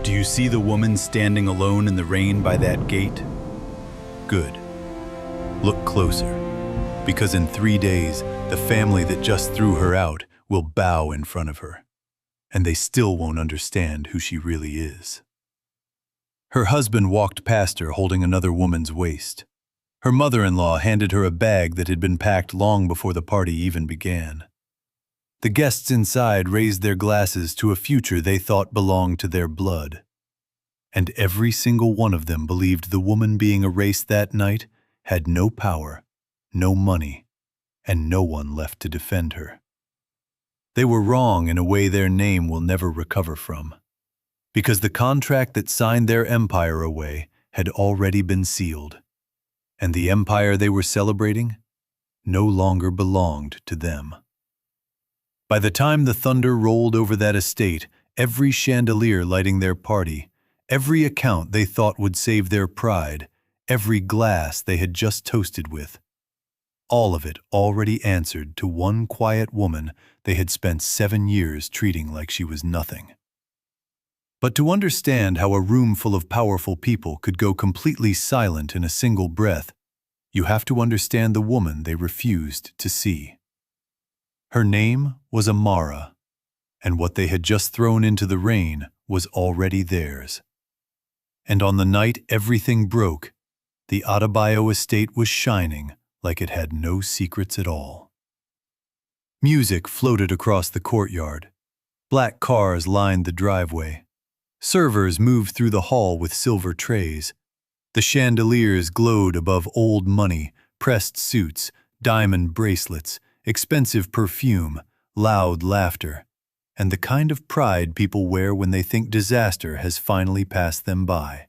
Do you see the woman standing alone in the rain by that gate? Good. Look closer, because in 3 days, the family that just threw her out will bow in front of her, and they still won't understand who she really is. Her husband walked past her holding another woman's waist. Her mother-in-law handed her a bag that had been packed long before the party even began. The guests inside raised their glasses to a future they thought belonged to their blood. And every single one of them believed the woman being erased that night had no power, no money, and no one left to defend her. They were wrong in a way their name will never recover from, because the contract that signed their empire away had already been sealed, and the empire they were celebrating no longer belonged to them. By the time the thunder rolled over that estate, every chandelier lighting their party, every account they thought would save their pride, every glass they had just toasted with, all of it already answered to one quiet woman they had spent 7 years treating like she was nothing. But to understand how a room full of powerful people could go completely silent in a single breath, you have to understand the woman they refused to see. Her name was Amara, and what they had just thrown into the rain was already theirs. And on the night everything broke, the Adebayo estate was shining like it had no secrets at all. Music floated across the courtyard. Black cars lined the driveway. Servers moved through the hall with silver trays. The chandeliers glowed above old money, pressed suits, diamond bracelets, expensive perfume, loud laughter, and the kind of pride people wear when they think disaster has finally passed them by.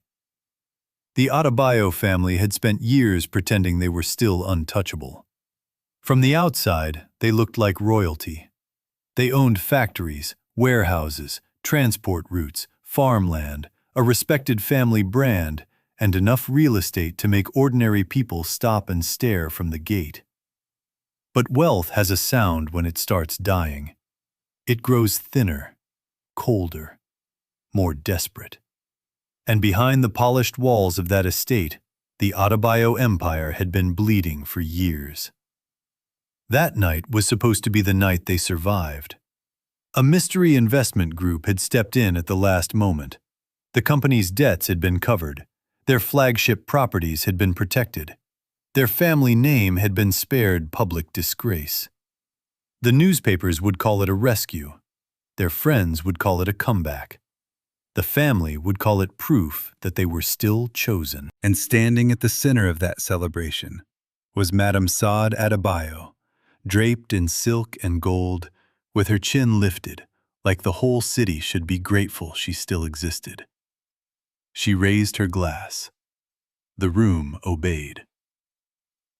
The Adebayo family had spent years pretending they were still untouchable. From the outside, they looked like royalty. They owned factories, warehouses, transport routes, farmland, a respected family brand, and enough real estate to make ordinary people stop and stare from the gate. But wealth has a sound when it starts dying. It grows thinner, colder, more desperate. And behind the polished walls of that estate, the Adebayo empire had been bleeding for years. That night was supposed to be the night they survived. A mystery investment group had stepped in at the last moment. The company's debts had been covered. Their flagship properties had been protected. Their family name had been spared public disgrace. The newspapers would call it a rescue. Their friends would call it a comeback. The family would call it proof that they were still chosen. And standing at the center of that celebration was Madame Saad Adebayo, draped in silk and gold, with her chin lifted, like the whole city should be grateful she still existed. She raised her glass. The room obeyed.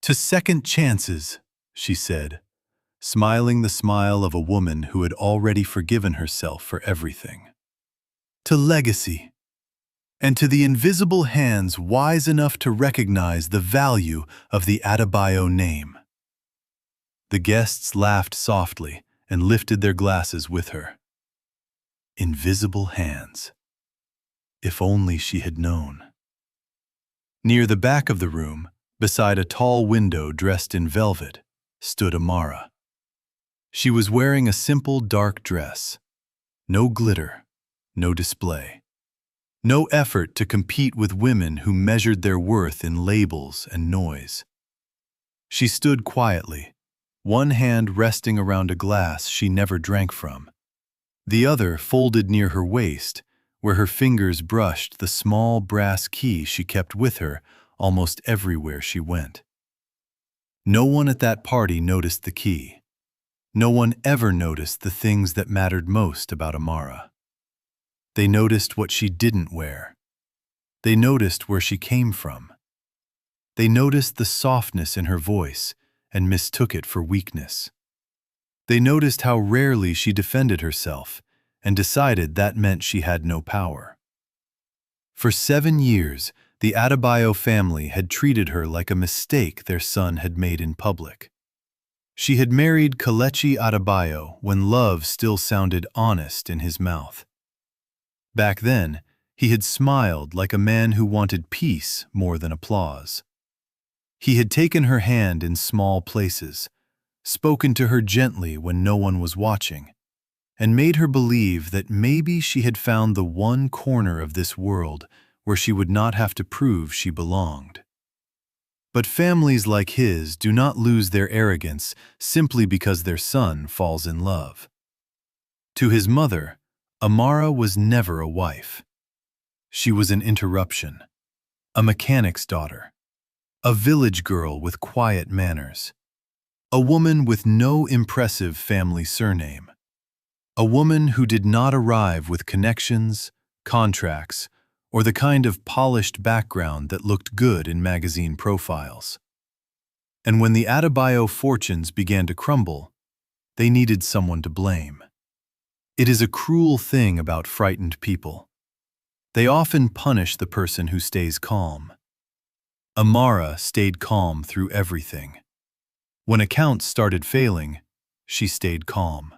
"To second chances," she said, smiling the smile of a woman who had already forgiven herself for everything. "To legacy, and to the invisible hands wise enough to recognize the value of the Adebayo name." The guests laughed softly and lifted their glasses with her. Invisible hands. If only she had known. Near the back of the room, beside a tall window dressed in velvet, stood Amara. She was wearing a simple dark dress. No glitter, no display. No effort to compete with women who measured their worth in labels and noise. She stood quietly, one hand resting around a glass she never drank from, the other folded near her waist, where her fingers brushed the small brass key she kept with her almost everywhere she went. No one at that party noticed the key. No one ever noticed the things that mattered most about Amara. They noticed what she didn't wear. They noticed where she came from. They noticed the softness in her voice and mistook it for weakness. They noticed how rarely she defended herself and decided that meant she had no power. For 7 years, the Adebayo family had treated her like a mistake their son had made in public. She had married Kelechi Adebayo when love still sounded honest in his mouth. Back then, He had smiled like a man who wanted peace more than applause. He had taken her hand in small places, spoken to her gently when no one was watching, and made her believe that maybe she had found the one corner of this world where she would not have to prove she belonged. But families like his do not lose their arrogance simply because their son falls in love. To his mother, Amara was never a wife. She was an interruption, a mechanic's daughter, a village girl with quiet manners, a woman with no impressive family surname, a woman who did not arrive with connections, contracts, or the kind of polished background that looked good in magazine profiles. And when the Adebayo fortunes began to crumble, they needed someone to blame. It is a cruel thing about frightened people. They often punish the person who stays calm. Amara stayed calm through everything. When accounts started failing, she stayed calm.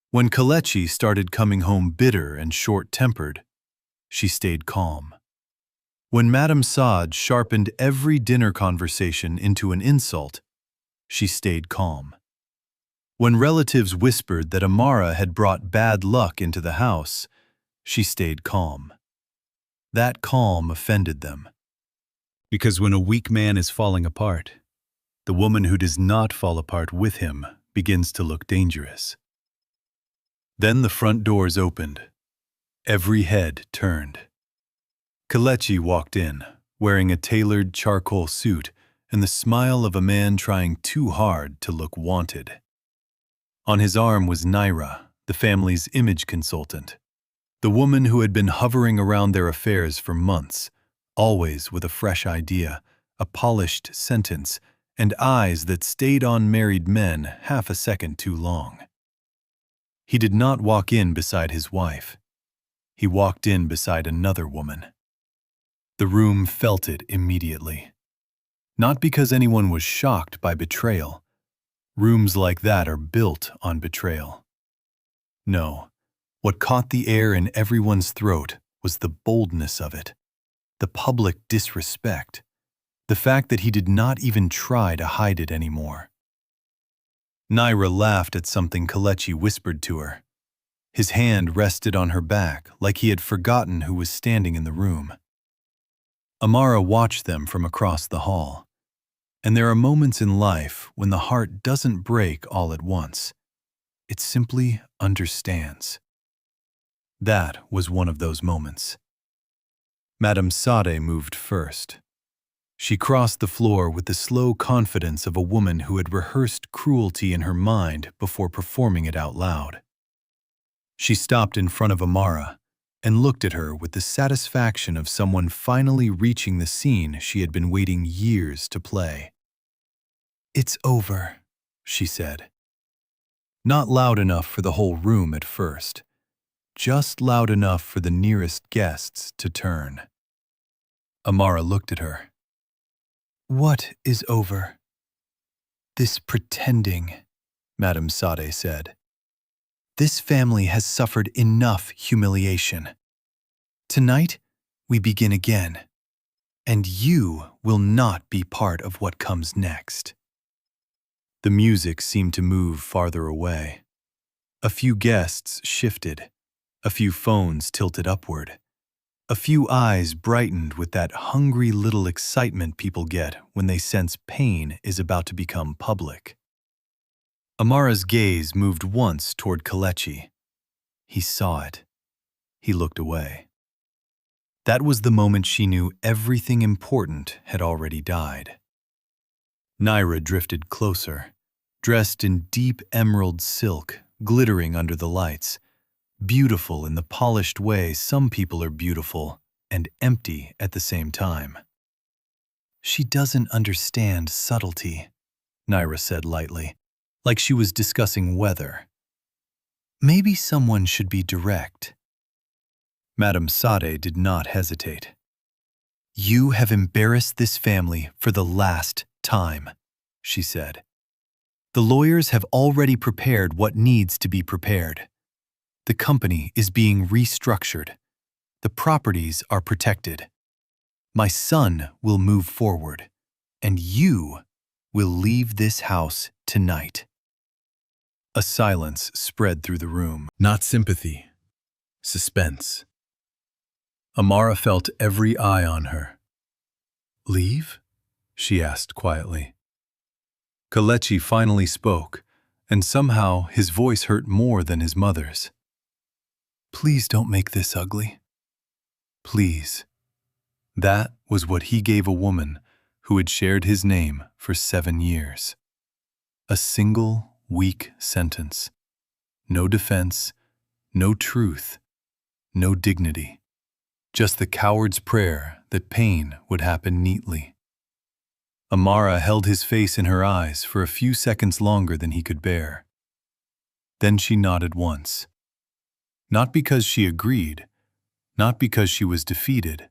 When Kelechi started coming home bitter and short-tempered, she stayed calm. When Madame Saad sharpened every dinner conversation into an insult, she stayed calm. When relatives whispered that Amara had brought bad luck into the house, she stayed calm. That calm offended them. Because when a weak man is falling apart, the woman who does not fall apart with him begins to look dangerous. Then the front doors opened. Every head turned. Kelechi walked in, wearing a tailored charcoal suit and the smile of a man trying too hard to look wanted. On his arm was Naira, the family's image consultant, the woman who had been hovering around their affairs for months, always with a fresh idea, a polished sentence, and eyes that stayed on married men half a second too long. He did not walk in beside his wife. He walked in beside another woman. The room felt it immediately. Not because anyone was shocked by betrayal. Rooms like that are built on betrayal. No, what caught the air in everyone's throat was the boldness of it, the public disrespect, the fact that he did not even try to hide it anymore. Naira laughed at something Kelechi whispered to her. His hand rested on her back like he had forgotten who was standing in the room. Amara watched them from across the hall. And there are moments in life when the heart doesn't break all at once. It simply understands. That was one of those moments. Madame Sade moved first. She crossed the floor with the slow confidence of a woman who had rehearsed cruelty in her mind before performing it out loud. She stopped in front of Amara and looked at her with the satisfaction of someone finally reaching the scene she had been waiting years to play. "It's over," she said. Not loud enough for the whole room at first, just loud enough for the nearest guests to turn. Amara looked at her. "What is over?" "This pretending," Madame Sade said. "This family has suffered enough humiliation. Tonight, we begin again, and you will not be part of what comes next." The music seemed to move farther away. A few guests shifted, a few phones tilted upward. A few eyes brightened with that hungry little excitement people get when they sense pain is about to become public. Amara's gaze moved once toward Kelechi. He saw it. He looked away. That was the moment she knew everything important had already died. Naira drifted closer, dressed in deep emerald silk, glittering under the lights. Beautiful in the polished way some people are beautiful, and empty at the same time. "She doesn't understand subtlety," Naira said lightly, like she was discussing weather. "Maybe someone should be direct." Madame Sade did not hesitate. "You have embarrassed this family for the last time," she said. "The lawyers have already prepared what needs to be prepared. The company is being restructured. The properties are protected. My son will move forward, and you will leave this house tonight." A silence spread through the room. Not sympathy, suspense. Amara felt every eye on her. "Leave?" she asked quietly. Kelechi finally spoke, and somehow his voice hurt more than his mother's. "Please don't make this ugly. Please." That was what he gave a woman who had shared his name for 7 years. A single, weak sentence. No defense, no truth, no dignity. Just the coward's prayer that pain would happen neatly. Amara held his face in her eyes for a few seconds longer than he could bear. Then she nodded once. Not because she agreed, not because she was defeated,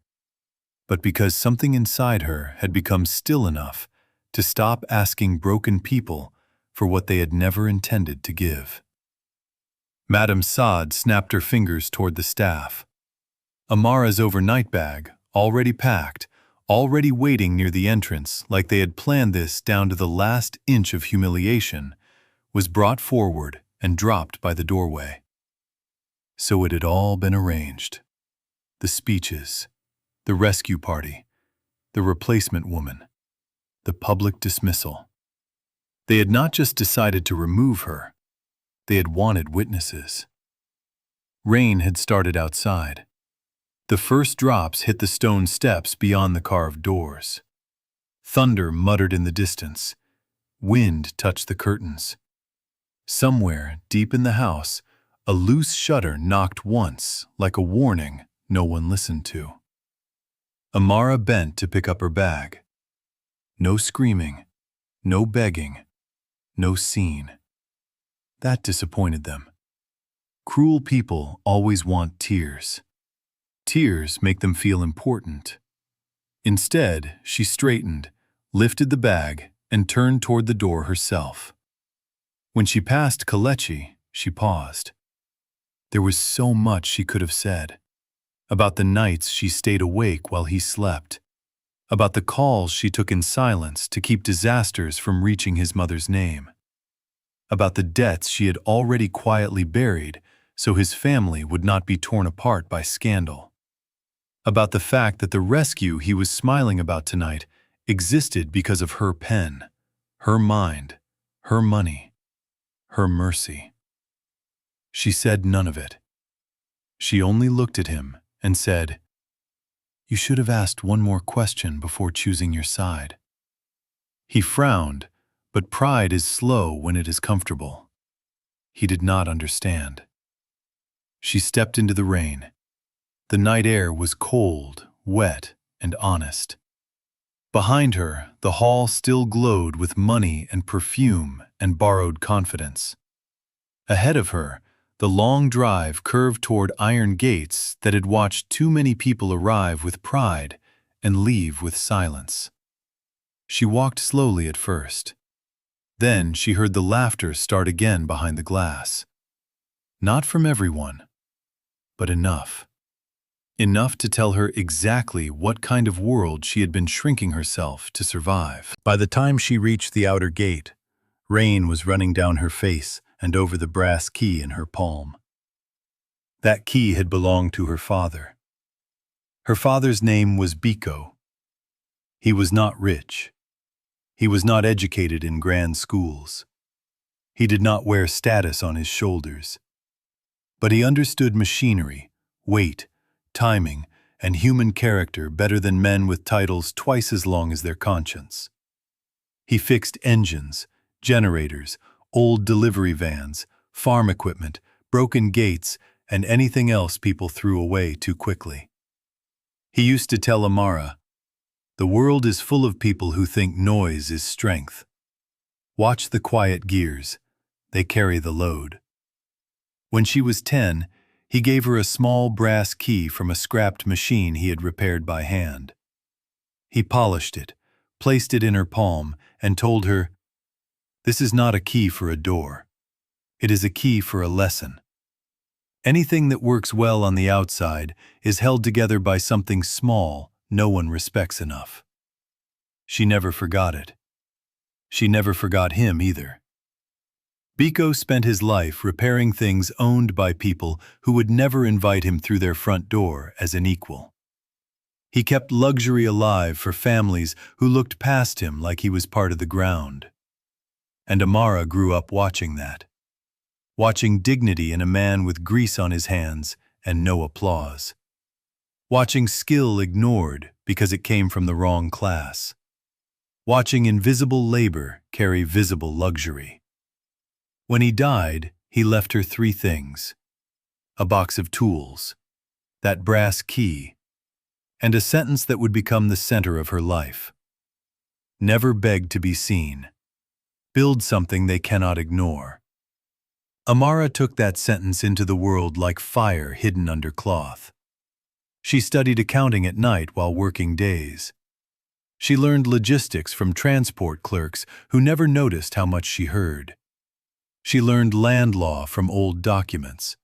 but because something inside her had become still enough to stop asking broken people for what they had never intended to give. Madame Saad snapped her fingers toward the staff. Amara's overnight bag, already packed, already waiting near the entrance like they had planned this down to the last inch of humiliation, was brought forward and dropped by the doorway. So it had all been arranged. The speeches, the rescue party, the replacement woman, the public dismissal. They had not just decided to remove her, they had wanted witnesses. Rain had started outside. The first drops hit the stone steps beyond the carved doors. Thunder muttered in the distance. Wind touched the curtains. Somewhere, deep in the house, a loose shutter knocked once, like a warning no one listened to. Amara bent to pick up her bag. No screaming, no begging, no scene. That disappointed them. Cruel people always want tears. Tears make them feel important. Instead, she straightened, lifted the bag, and turned toward the door herself. When she passed Kelechi, she paused. There was so much she could have said. About the nights she stayed awake while he slept. About the calls she took in silence to keep disasters from reaching his mother's name. About the debts she had already quietly buried so his family would not be torn apart by scandal. About the fact that the rescue he was smiling about tonight existed because of her pen, her mind, her money, her mercy. She said none of it. She only looked at him and said, "You should have asked one more question before choosing your side." He frowned, but pride is slow when it is comfortable. He did not understand. She stepped into the rain. The night air was cold, wet, and honest. Behind her, the hall still glowed with money and perfume and borrowed confidence. Ahead of her, the long drive curved toward iron gates that had watched too many people arrive with pride and leave with silence. She walked slowly at first. Then she heard the laughter start again behind the glass. Not from everyone, but enough. Enough to tell her exactly what kind of world she had been shrinking herself to survive. By the time she reached the outer gate, rain was running down her face and over the brass key in her palm. That key had belonged to her father. Her father's name was Biko. He was not rich. He was not educated in grand schools. He did not wear status on his shoulders. But he understood machinery, weight, timing, and human character better than men with titles twice as long as their conscience. He fixed engines, generators, old delivery vans, farm equipment, broken gates, and anything else people threw away too quickly. He used to tell Amara, "The world is full of people who think noise is strength. Watch the quiet gears. They carry the load." When she was 10, he gave her a small brass key from a scrapped machine he had repaired by hand. He polished it, placed it in her palm, and told her, "This is not a key for a door. It is a key for a lesson. Anything that works well on the outside is held together by something small no one respects enough. She never forgot it. She never forgot him either. Biko spent his life repairing things owned by people who would never invite him through their front door as an equal. He kept luxury alive for families who looked past him like he was part of the ground. And Amara grew up watching that. Watching dignity in a man with grease on his hands and no applause. Watching skill ignored because it came from the wrong class. Watching invisible labor carry visible luxury. When he died, he left her 3 things: a box of tools, that brass key, and a sentence that would become the center of her life. Never beg to be seen. Build something they cannot ignore. Amara took that sentence into the world like fire hidden under cloth. She studied accounting at night while working days. She learned logistics from transport clerks who never noticed how much she heard. She learned land law from old documents.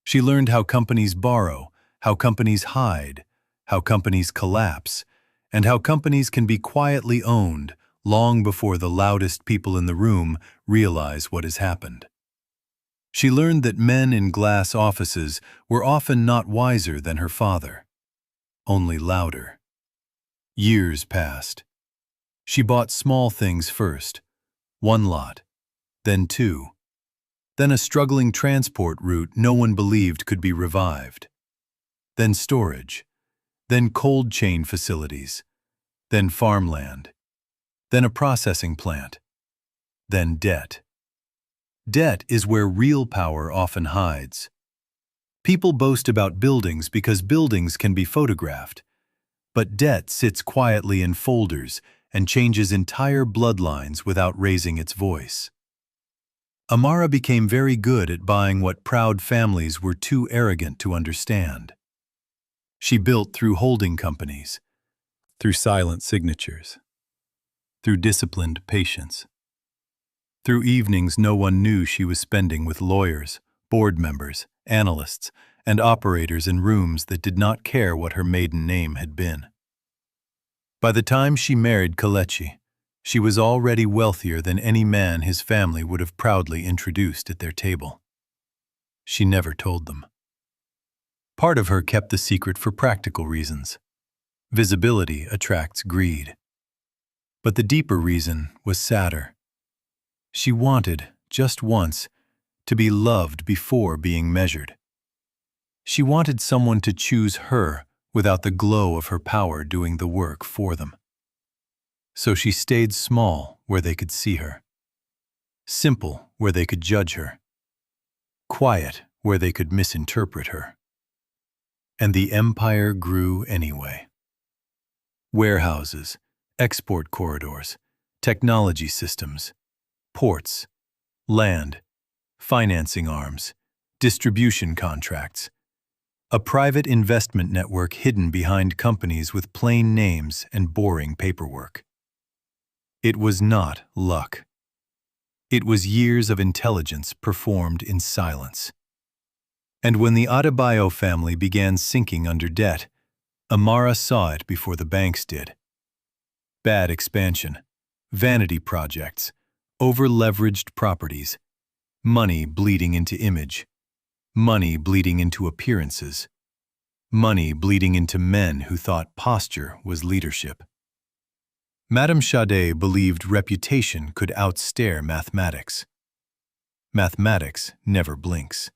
She learned how companies borrow, how companies hide, how companies collapse, and how companies can be quietly owned long before the loudest people in the room realize what has happened. She learned that men in glass offices were often not wiser than her father, only louder. Years passed. She bought small things first, 1 lot, then 2, then a struggling transport route no one believed could be revived, then storage, then cold chain facilities, then farmland, then a processing plant, then debt. Debt is where real power often hides. People boast about buildings because buildings can be photographed, but debt sits quietly in folders and changes entire bloodlines without raising its voice. Amara became very good at buying what proud families were too arrogant to understand. She built through holding companies, through silent signatures, through disciplined patience, through evenings no one knew she was spending with lawyers, board members, analysts, and operators in rooms that did not care what her maiden name had been. By the time she married Kelechi, she was already wealthier than any man his family would have proudly introduced at their table. She never told them. Part of her kept the secret for practical reasons. Visibility attracts greed. But the deeper reason was sadder. She wanted, just once, to be loved before being measured. She wanted someone to choose her without the glow of her power doing the work for them. So she stayed small where they could see her, simple where they could judge her, quiet where they could misinterpret her. And the empire grew anyway. Warehouses, export corridors, technology systems, ports, land, financing arms, distribution contracts. A private investment network hidden behind companies with plain names and boring paperwork. It was not luck. It was years of intelligence performed in silence. And when the Adebayo family began sinking under debt, Amara saw it before the banks did. Bad expansion, vanity projects, over-leveraged properties, money bleeding into image, money bleeding into appearances, money bleeding into men who thought posture was leadership. Madame Sade believed reputation could outstare mathematics. Mathematics never blinks.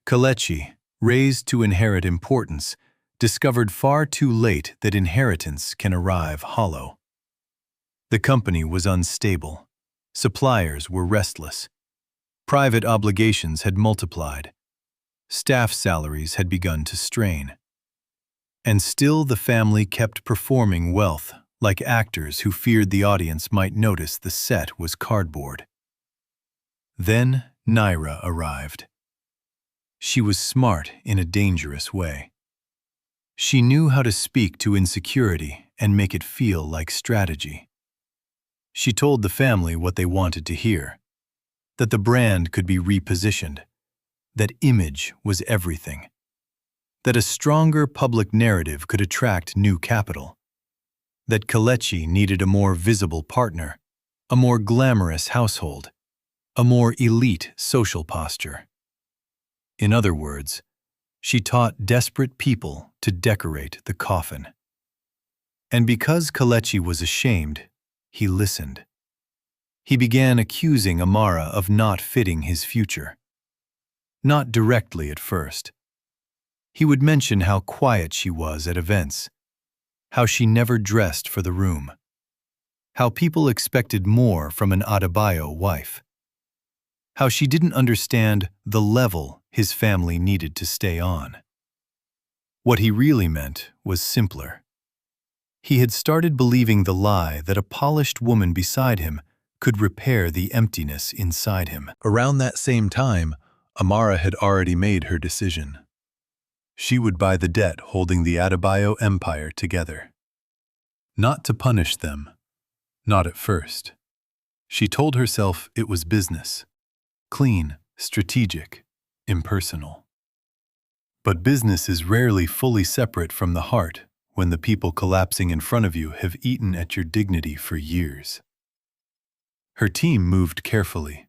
Kelechi, raised to inherit importance, discovered far too late that inheritance can arrive hollow. The company was unstable. Suppliers were restless. Private obligations had multiplied. Staff salaries had begun to strain. And still the family kept performing wealth like actors who feared the audience might notice the set was cardboard. Then Naira arrived. She was smart in a dangerous way. She knew how to speak to insecurity and make it feel like strategy. She told the family what they wanted to hear, that the brand could be repositioned, that image was everything, that a stronger public narrative could attract new capital, that Kelechi needed a more visible partner, a more glamorous household, a more elite social posture. In other words, she taught desperate people to decorate the coffin. And because Kelechi was ashamed, he listened. He began accusing Amara of not fitting his future. Not directly at first. He would mention how quiet she was at events, how she never dressed for the room, how people expected more from an Adebayo wife, how she didn't understand the level his family needed to stay on. What he really meant was simpler. He had started believing the lie that a polished woman beside him could repair the emptiness inside him. Around that same time, Amara had already made her decision. She would buy the debt holding the Adebayo empire together. Not to punish them, not at first. She told herself it was business. Clean, strategic, impersonal. But business is rarely fully separate from the heart when the people collapsing in front of you have eaten at your dignity for years. Her team moved carefully.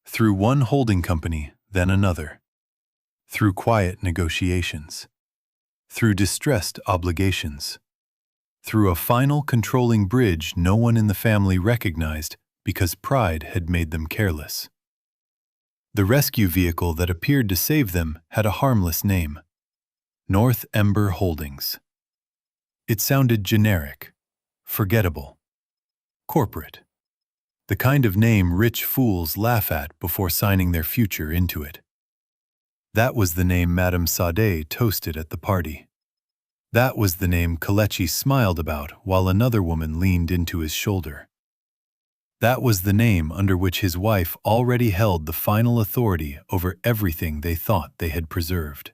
Through one holding company, then another. Through quiet negotiations. Through distressed obligations. Through a final controlling bridge no one in the family recognized because pride had made them careless. The rescue vehicle that appeared to save them had a harmless name: North Ember Holdings. It sounded generic, forgettable, corporate. The kind of name rich fools laugh at before signing their future into it. That was the name Madame Sade toasted at the party. That was the name Kelechi smiled about while another woman leaned into his shoulder. That was the name under which his wife already held the final authority over everything they thought they had preserved.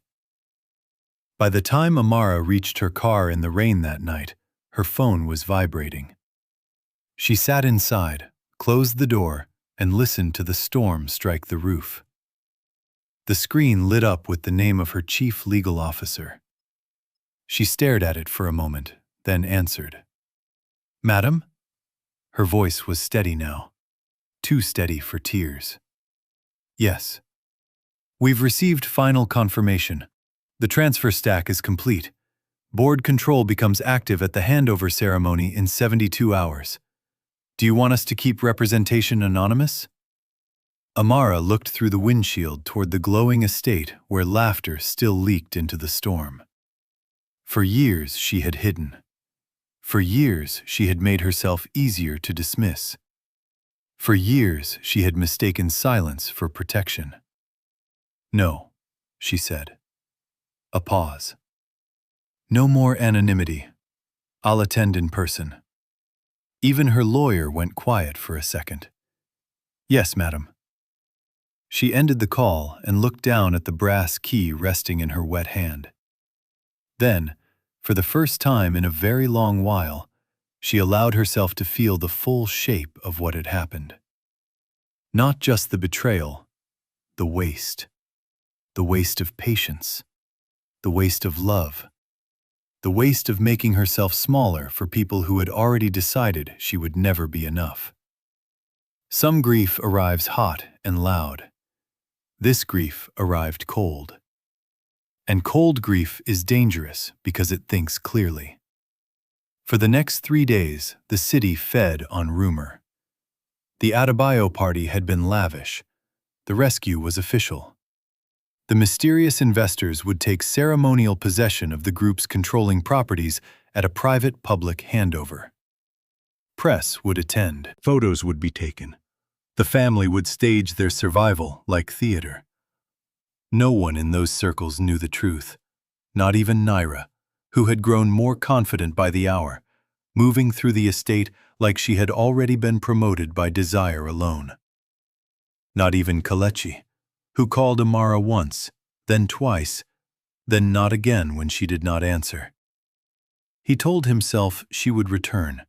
By the time Amara reached her car in the rain that night, her phone was vibrating. She sat inside, closed the door, and listened to the storm strike the roof. The screen lit up with the name of her chief legal officer. She stared at it for a moment, then answered. "Madam?" Her voice was steady now, too steady for tears. "Yes. We've received final confirmation. The transfer stack is complete. Board control becomes active at the handover ceremony in 72 hours. Do you want us to keep representation anonymous?" Amara looked through the windshield toward the glowing estate where laughter still leaked into the storm. For years she had hidden. For years she had made herself easier to dismiss. For years she had mistaken silence for protection. "No," she said. A pause. "No more anonymity. I'll attend in person." Even her lawyer went quiet for a second. "Yes, madam." She ended the call and looked down at the brass key resting in her wet hand. Then, for the first time in a very long while, she allowed herself to feel the full shape of what had happened. Not just the betrayal, the waste. The waste of patience. The waste of love. The waste of making herself smaller for people who had already decided she would never be enough. Some grief arrives hot and loud. This grief arrived cold. And cold grief is dangerous because it thinks clearly. For the next 3 days, the city fed on rumor. The Adebayo party had been lavish. The rescue was official. The mysterious investors would take ceremonial possession of the group's controlling properties at a private public handover. Press would attend. Photos would be taken. The family would stage their survival like theater. No one in those circles knew the truth, not even Naira, who had grown more confident by the hour, moving through the estate like she had already been promoted by desire alone. Not even Kelechi, who called Amara once, then twice, then not again when she did not answer. He told himself she would return,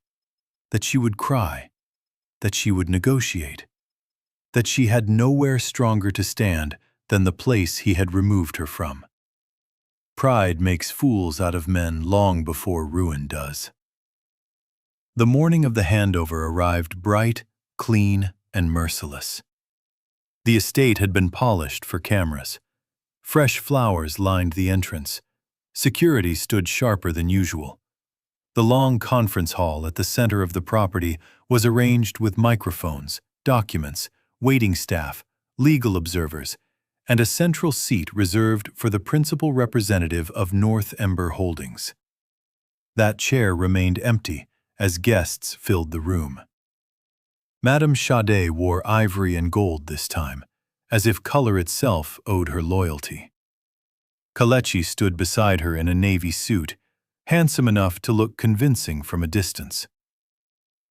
that she would cry, that she would negotiate, that she had nowhere stronger to stand than the place he had removed her from. Pride makes fools out of men long before ruin does. The morning of the handover arrived bright, clean, and merciless. The estate had been polished for cameras. Fresh flowers lined the entrance. Security stood sharper than usual. The long conference hall at the center of the property was arranged with microphones, documents, waiting staff, legal observers, and a central seat reserved for the principal representative of North Ember Holdings. That chair remained empty as guests filled the room. Madame Sade wore ivory and gold this time, as if color itself owed her loyalty. Kelechi stood beside her in a navy suit, handsome enough to look convincing from a distance.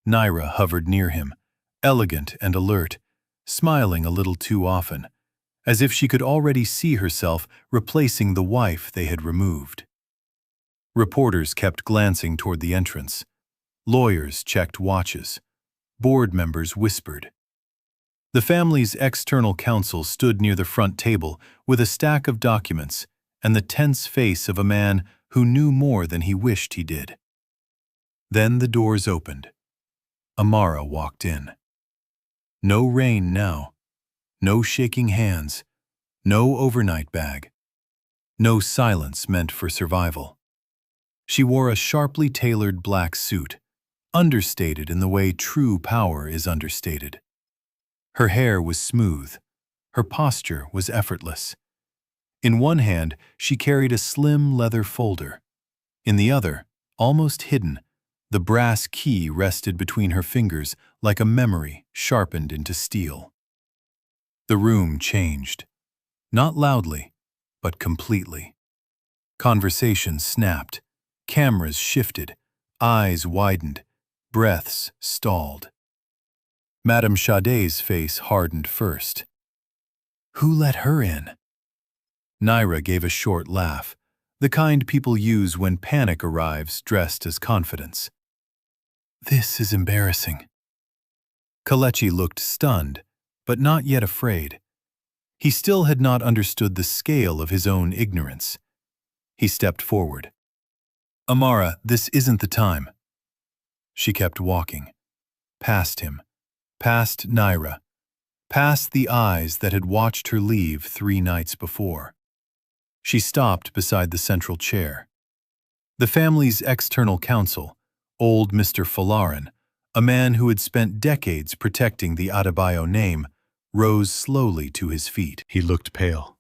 Naira hovered near him, elegant and alert, smiling a little too often, as if she could already see herself replacing the wife they had removed. Reporters kept glancing toward the entrance. Lawyers checked watches. Board members whispered. The family's external counsel stood near the front table with a stack of documents and the tense face of a man who knew more than he wished he did. Then the doors opened. Amara walked in. No rain now. No shaking hands. No overnight bag. No silence meant for survival. She wore a sharply tailored black suit, understated in the way true power is understated. Her hair was smooth. Her posture was effortless. In one hand, she carried a slim leather folder. In the other, almost hidden, the brass key rested between her fingers like a memory sharpened into steel. The room changed. Not loudly, but completely. Conversations snapped. Cameras shifted. Eyes widened. Breaths stalled. Madame Sade's face hardened first. Who let her in? Naira gave a short laugh, the kind people use when panic arrives dressed as confidence. This is embarrassing. Kelechi looked stunned, but not yet afraid. He still had not understood the scale of his own ignorance. He stepped forward. Amara, this isn't the time. She kept walking. Past him. Past Naira. Past the eyes that had watched her leave 3 nights before. She stopped beside the central chair. The family's external counsel, old Mr. Falarin, a man who had spent decades protecting the Adebayo name, rose slowly to his feet. He looked pale.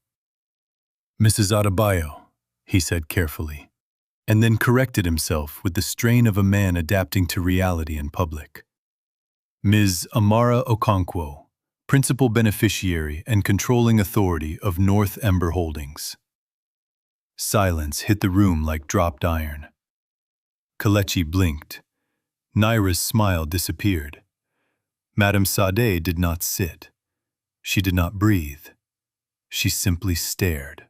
Mrs. Adebayo, he said carefully, and then corrected himself with the strain of a man adapting to reality in public. Ms. Amara Okonkwo, principal beneficiary and controlling authority of North Ember Holdings. Silence hit the room like dropped iron. Kelechi blinked. Naira's smile disappeared. Madame Sade did not sit. She did not breathe. She simply stared.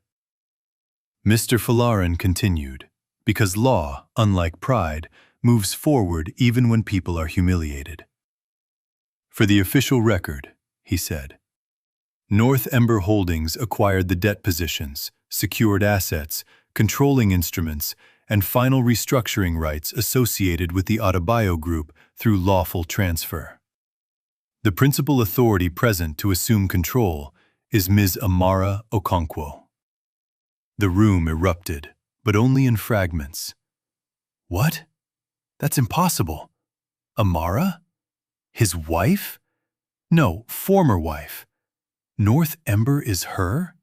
Mr. Falarin continued, because law, unlike pride, moves forward even when people are humiliated. For the official record, he said, North Ember Holdings acquired the debt positions, secured assets, controlling instruments, and final restructuring rights associated with the Adebayo Group through lawful transfer. The principal authority present to assume control is Ms. Amara Okonkwo. The room erupted, but only in fragments. What? That's impossible. Amara? His wife? No, former wife. North Ember is her?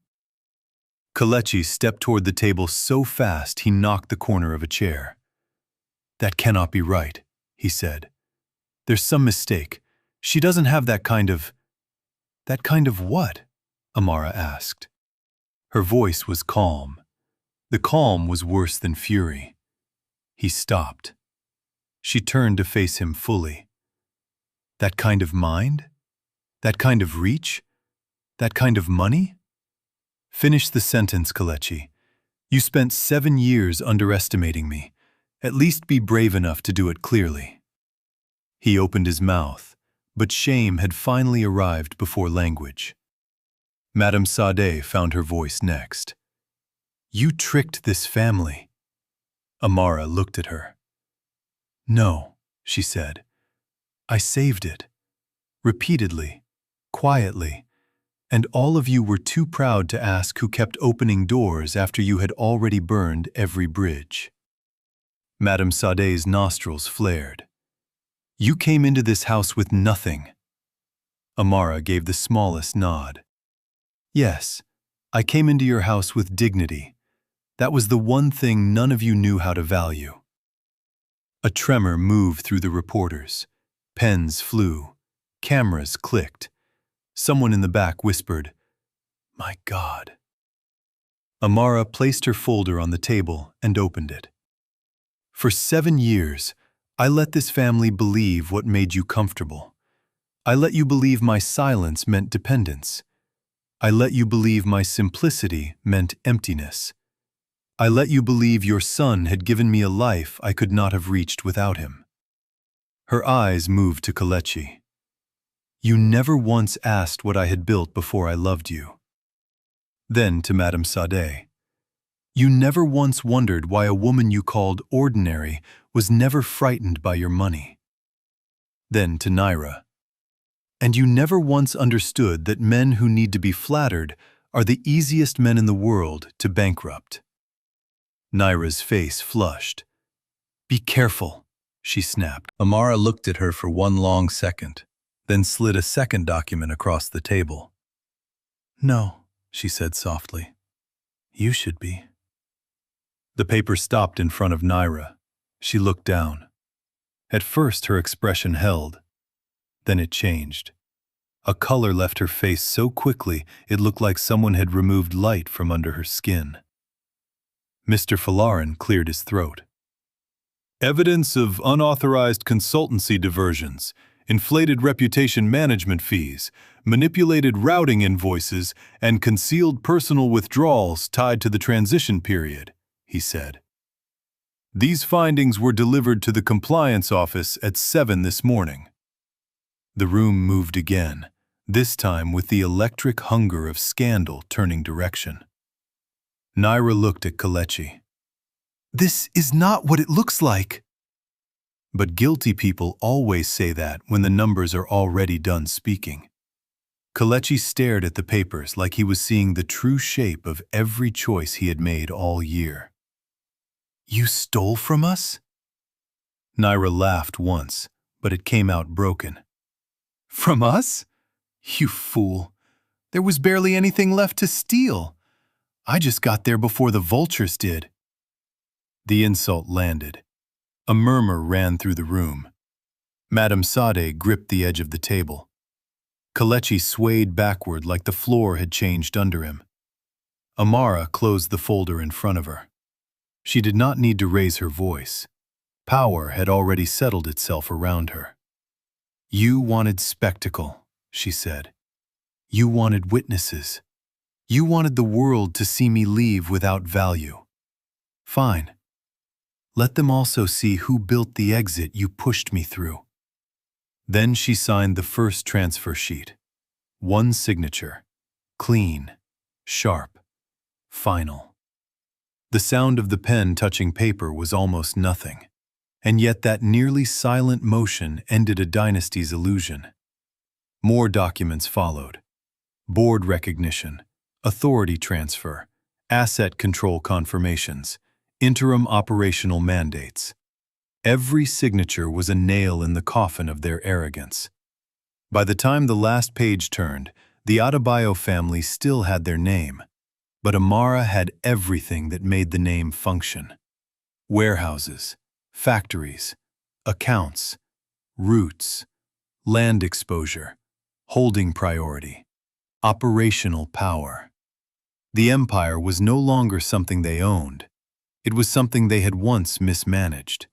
Kelechi stepped toward the table so fast he knocked the corner of a chair. That cannot be right, he said. There's some mistake. She doesn't have that kind of... That kind of what? Amara asked. Her voice was calm. The calm was worse than fury. He stopped. She turned to face him fully. That kind of mind? That kind of reach? That kind of money? Finish the sentence, Kelechi. You spent 7 years underestimating me. At least be brave enough to do it clearly. He opened his mouth, but shame had finally arrived before language. Madame Sade found her voice next. You tricked this family. Amara looked at her. No, she said. I saved it. Repeatedly, quietly, and all of you were too proud to ask who kept opening doors after you had already burned every bridge. Madame Sade's nostrils flared. You came into this house with nothing. Amara gave the smallest nod. Yes, I came into your house with dignity. That was the one thing none of you knew how to value. A tremor moved through the reporters. Pens flew. Cameras clicked. Someone in the back whispered, My God. Amara placed her folder on the table and opened it. For 7 years, I let this family believe what made you comfortable. I let you believe my silence meant dependence. I let you believe my simplicity meant emptiness. I let you believe your son had given me a life I could not have reached without him. Her eyes moved to Kelechi. You never once asked what I had built before I loved you. Then to Madame Sade. You never once wondered why a woman you called ordinary was never frightened by your money. Then to Naira. And you never once understood that men who need to be flattered are the easiest men in the world to bankrupt. Naira's face flushed. Be careful, she snapped. Amara looked at her for one long second, then slid a second document across the table. No, she said softly. You should be. The paper stopped in front of Naira. She looked down. At first her expression held. Then it changed. A color left her face so quickly it looked like someone had removed light from under her skin. Mr. Falarin cleared his throat. Evidence of unauthorized consultancy diversions, inflated reputation management fees, manipulated routing invoices, and concealed personal withdrawals tied to the transition period, he said. These findings were delivered to the compliance office at 7 this morning. The room moved again, this time with the electric hunger of scandal turning direction. Naira looked at Kelechi. This is not what it looks like. But guilty people always say that when the numbers are already done speaking. Kelechi stared at the papers like he was seeing the true shape of every choice he had made all year. You stole from us? Naira laughed once, but it came out broken. From us? You fool. There was barely anything left to steal. I just got there before the vultures did. The insult landed. A murmur ran through the room. Madame Sade gripped the edge of the table. Kelechi swayed backward like the floor had changed under him. Amara closed the folder in front of her. She did not need to raise her voice. Power had already settled itself around her. You wanted spectacle, she said. You wanted witnesses. You wanted the world to see me leave without value. Fine. Let them also see who built the exit you pushed me through. Then she signed the first transfer sheet. One signature. Clean, sharp, final. The sound of the pen touching paper was almost nothing, and yet that nearly silent motion ended a dynasty's illusion. More documents followed. Board recognition, authority transfer, asset control confirmations, interim operational mandates. Every signature was a nail in the coffin of their arrogance. By the time the last page turned, the Adebayo family still had their name, but Amara had everything that made the name function. Warehouses, factories, accounts, routes, land exposure, holding priority, operational power. The empire was no longer something they owned. It was something they had once mismanaged.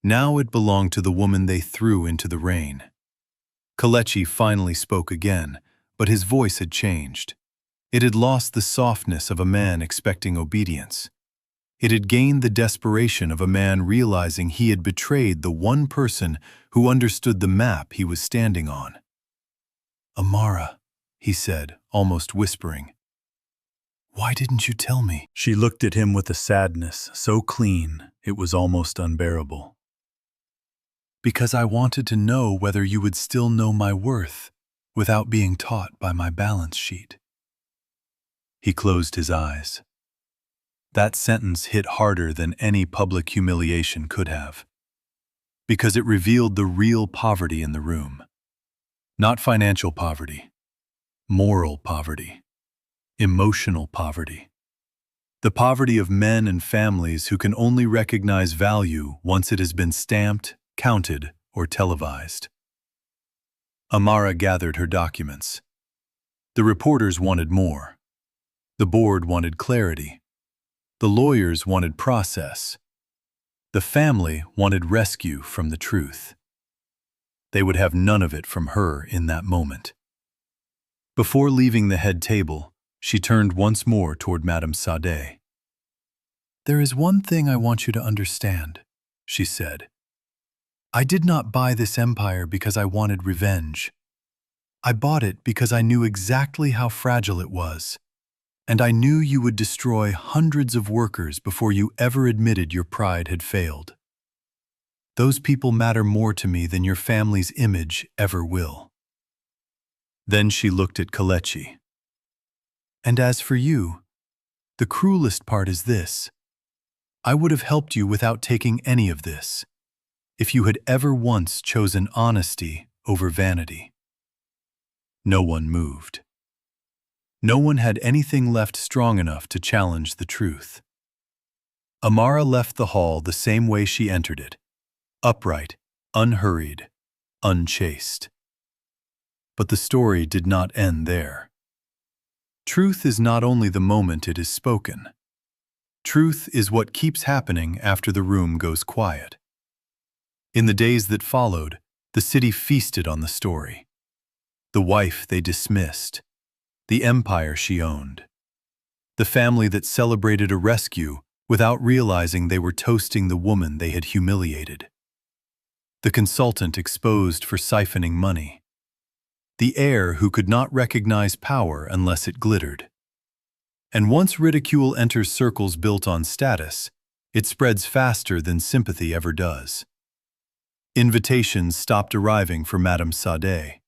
Now it belonged to the woman they threw into the rain. Kelechi finally spoke again, but his voice had changed. It had lost the softness of a man expecting obedience. It had gained the desperation of a man realizing he had betrayed the one person who understood the map he was standing on. Amara, he said, almost whispering. Why didn't you tell me? She looked at him with a sadness so clean it was almost unbearable. Because I wanted to know whether you would still know my worth without being taught by my balance sheet. He closed his eyes. That sentence hit harder than any public humiliation could have, because it revealed the real poverty in the room. Not financial poverty, moral poverty, emotional poverty. The poverty of men and families who can only recognize value once it has been stamped, counted, or televised. Amara gathered her documents. The reporters wanted more. The board wanted clarity. The lawyers wanted process. The family wanted rescue from the truth. They would have none of it from her in that moment. Before leaving the head table, she turned once more toward Madame Sade. There is one thing I want you to understand, she said. I did not buy this empire because I wanted revenge. I bought it because I knew exactly how fragile it was, and I knew you would destroy hundreds of workers before you ever admitted your pride had failed. Those people matter more to me than your family's image ever will. Then she looked at Kelechi. And as for you, the cruelest part is this. I would have helped you without taking any of this, if you had ever once chosen honesty over vanity. No one moved. No one had anything left strong enough to challenge the truth. Amara left the hall the same way she entered it, upright, unhurried, unchased. But the story did not end there. Truth is not only the moment it is spoken. Truth is what keeps happening after the room goes quiet. In the days that followed, the city feasted on the story. The wife they dismissed, the empire she owned, the family that celebrated a rescue without realizing they were toasting the woman they had humiliated, the consultant exposed for siphoning money, the heir who could not recognize power unless it glittered. And once ridicule enters circles built on status, it spreads faster than sympathy ever does. Invitations stopped arriving for Madame Sade.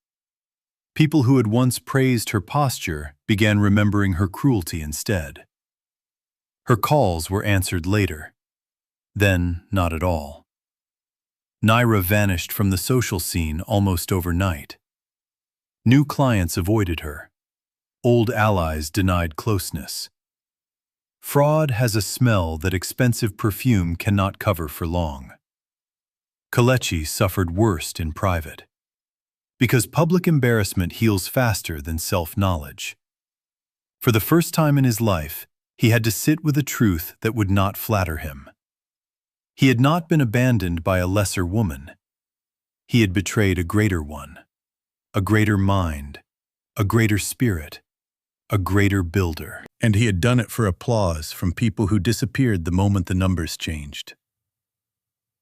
People who had once praised her posture began remembering her cruelty instead. Her calls were answered later. Then, not at all. Naira vanished from the social scene almost overnight. New clients avoided her. Old allies denied closeness. Fraud has a smell that expensive perfume cannot cover for long. Kelechi suffered worst in private. Because public embarrassment heals faster than self-knowledge. For the first time in his life, he had to sit with a truth that would not flatter him. He had not been abandoned by a lesser woman. He had betrayed a greater one, a greater mind, a greater spirit, a greater builder. And he had done it for applause from people who disappeared the moment the numbers changed.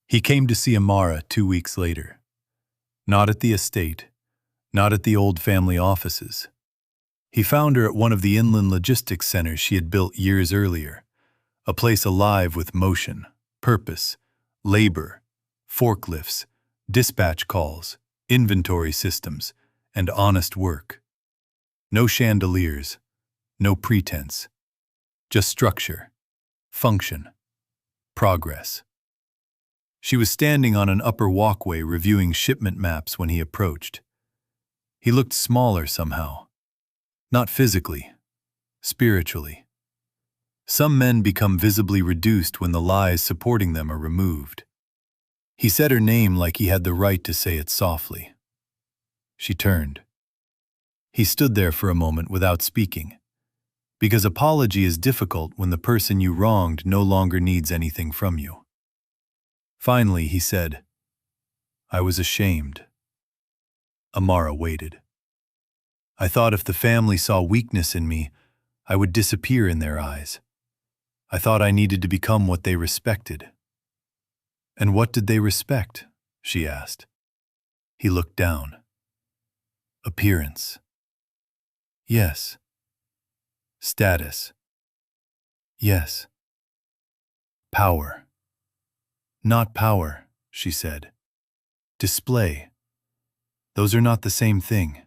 He came to see Amara 2 weeks later. Not at the estate, not at the old family offices. He found her at one of the inland logistics centers she had built years earlier, a place alive with motion, purpose, labor, forklifts, dispatch calls, inventory systems, and honest work. No chandeliers, no pretense, just structure, function, progress. She was standing on an upper walkway reviewing shipment maps when he approached. He looked smaller somehow. Not physically, spiritually. Some men become visibly reduced when the lies supporting them are removed. He said her name like he had the right to say it softly. She turned. He stood there for a moment without speaking, because apology is difficult when the person you wronged no longer needs anything from you. Finally, he said, I was ashamed. Amara waited. I thought if the family saw weakness in me, I would disappear in their eyes. I thought I needed to become what they respected. And what did they respect? She asked. He looked down. Appearance. Yes. Status. Yes. Power. Not power, she said. Display. Those are not the same thing.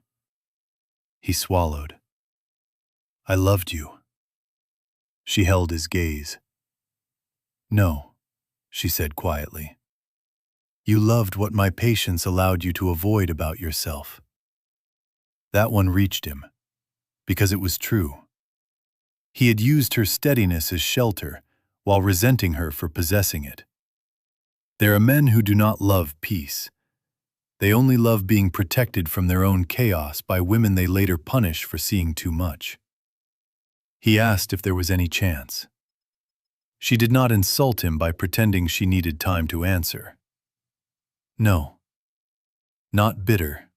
He swallowed. I loved you. She held his gaze. No, she said quietly. You loved what my patience allowed you to avoid about yourself. That one reached him, because it was true. He had used her steadiness as shelter, while resenting her for possessing it. There are men who do not love peace. They only love being protected from their own chaos by women they later punish for seeing too much. He asked if there was any chance. She did not insult him by pretending she needed time to answer. No. Not bitter.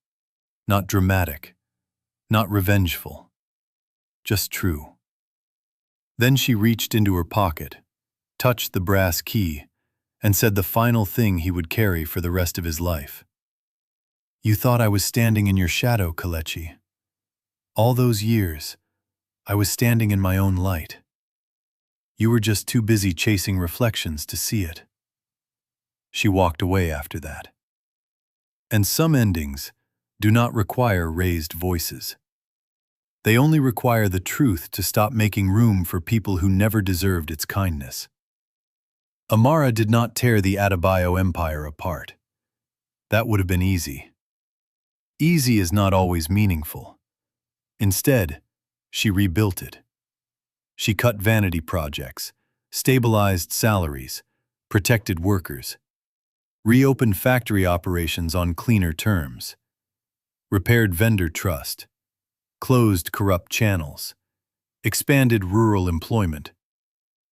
Not dramatic. Not revengeful. Just true. Then she reached into her pocket, touched the brass key, and said the final thing he would carry for the rest of his life. You thought I was standing in your shadow, Kelechi. All those years, I was standing in my own light. You were just too busy chasing reflections to see it. She walked away after that. And some endings do not require raised voices. They only require the truth to stop making room for people who never deserved its kindness. Amara did not tear the Adebayo empire apart. That would have been easy. Easy is not always meaningful. Instead, she rebuilt it. She cut vanity projects, stabilized salaries, protected workers, reopened factory operations on cleaner terms, repaired vendor trust, closed corrupt channels, expanded rural employment,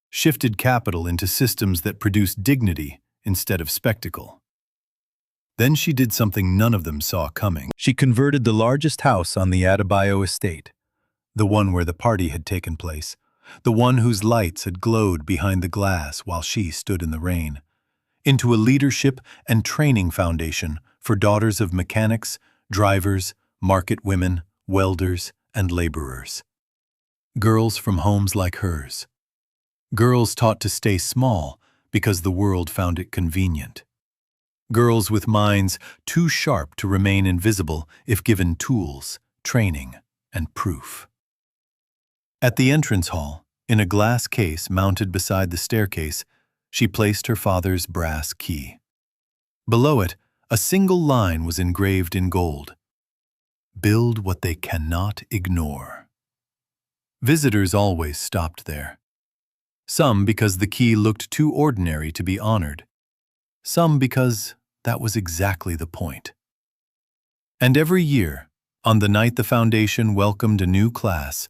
shifted capital into systems that produce dignity instead of spectacle. Then she did something none of them saw coming. She converted the largest house on the Adebayo estate, the one where the party had taken place, the one whose lights had glowed behind the glass while she stood in the rain, into a leadership and training foundation for daughters of mechanics, drivers, market women, welders, and laborers. Girls from homes like hers. Girls taught to stay small because the world found it convenient. Girls with minds too sharp to remain invisible if given tools, training, and proof. At the entrance hall, in a glass case mounted beside the staircase, she placed her father's brass key. Below it, a single line was engraved in gold. Build what they cannot ignore. Visitors always stopped there. Some because the key looked too ordinary to be honored. Some because that was exactly the point. And every year, on the night the foundation welcomed a new class,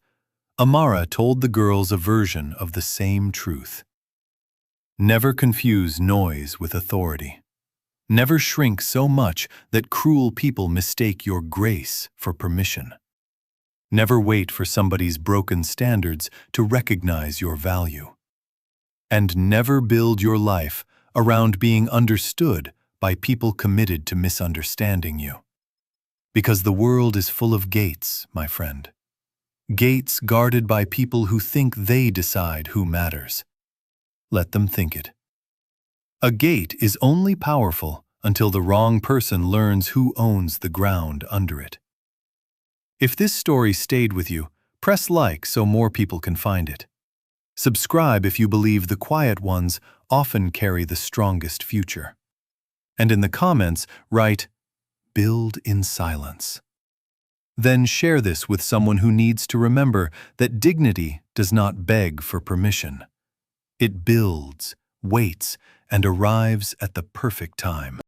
Amara told the girls a version of the same truth. Never confuse noise with authority. Never shrink so much that cruel people mistake your grace for permission. Never wait for somebody's broken standards to recognize your value. And never build your life around being understood by people committed to misunderstanding you. Because the world is full of gates, my friend. Gates guarded by people who think they decide who matters. Let them think it. A gate is only powerful until the wrong person learns who owns the ground under it. If this story stayed with you, press like so more people can find it. Subscribe if you believe the quiet ones often carry the strongest future. And in the comments, write, "Build in silence." Then share this with someone who needs to remember that dignity does not beg for permission. It builds, waits, and arrives at the perfect time.